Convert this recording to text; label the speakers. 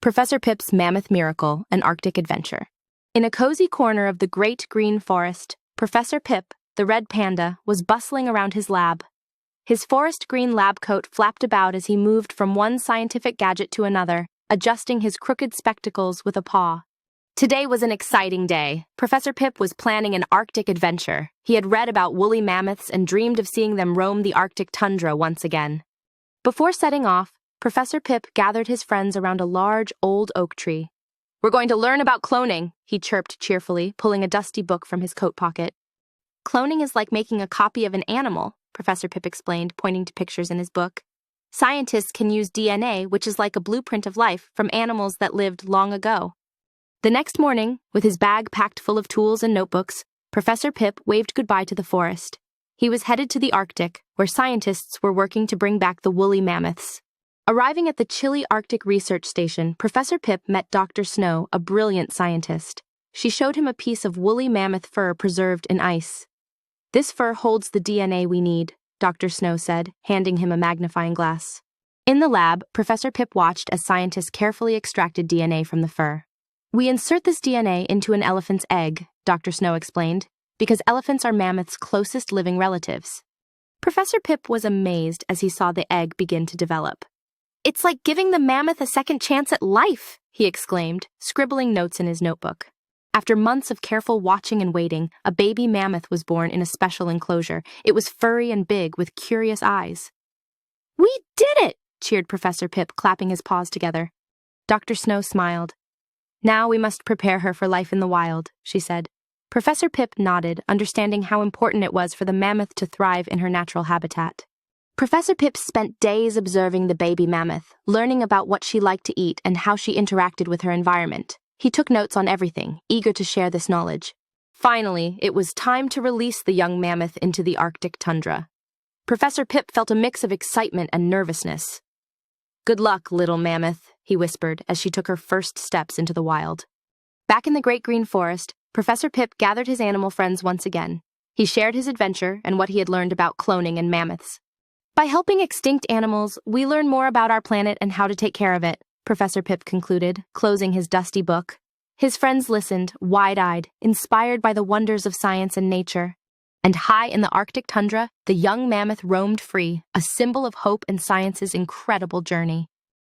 Speaker 1: Professor Pip's Mammoth Miracle, an Arctic Adventure. In a cozy corner of the great green forest, Professor Pip, the red panda, was bustling around his lab. His forest green lab coat flapped about as he moved from one scientific gadget to another, adjusting his crooked spectacles with a paw. Today was an exciting day. Professor Pip was planning an Arctic adventure. He had read about woolly mammoths and dreamed of seeing them roam the Arctic tundra once again. Before setting off, Professor Pip gathered his friends around a large, old oak tree. "We're going to learn about cloning," he chirped cheerfully, pulling a dusty book from his coat pocket. "Cloning is like making a copy of an animal," Professor Pip explained, pointing to pictures in his book. "Scientists can use DNA, which is like a blueprint of life, from animals that lived long ago." The next morning, with his bag packed full of tools and notebooks, Professor Pip waved goodbye to the forest. He was headed to the Arctic, where scientists were working to bring back the woolly mammoths. Arriving at the chilly Arctic research station, Professor Pip met Dr. Snow, a brilliant scientist. She showed him a piece of woolly mammoth fur preserved in ice. "This fur holds the DNA we need," Dr. Snow said, handing him a magnifying glass. In the lab, Professor Pip watched as scientists carefully extracted DNA from the fur. "We insert this DNA into an elephant's egg," Dr. Snow explained, "because elephants are mammoths' closest living relatives." Professor Pip was amazed as he saw the egg begin to develop. "It's like giving the mammoth a second chance at life," he exclaimed, scribbling notes in his notebook. After months of careful watching and waiting, a baby mammoth was born in a special enclosure. It was furry and big, with curious eyes. "We did it!" cheered Professor Pip, clapping his paws together. Dr. Snow smiled. "Now we must prepare her for life in the wild," she said. Professor Pip nodded, understanding how important it was for the mammoth to thrive in her natural habitat. Professor Pip spent days observing the baby mammoth, learning about what she liked to eat and how she interacted with her environment. He took notes on everything, eager to share this knowledge. Finally, it was time to release the young mammoth into the Arctic tundra. Professor Pip felt a mix of excitement and nervousness. "Good luck, little mammoth," he whispered as she took her first steps into the wild. Back in the great green forest, Professor Pip gathered his animal friends once again. He shared his adventure and what he had learned about cloning and mammoths. "By helping extinct animals, we learn more about our planet and how to take care of it," Professor Pip concluded, closing his dusty book. His friends listened, wide-eyed, inspired by the wonders of science and nature. And high in the Arctic tundra, the young mammoth roamed free, a symbol of hope and science's incredible journey.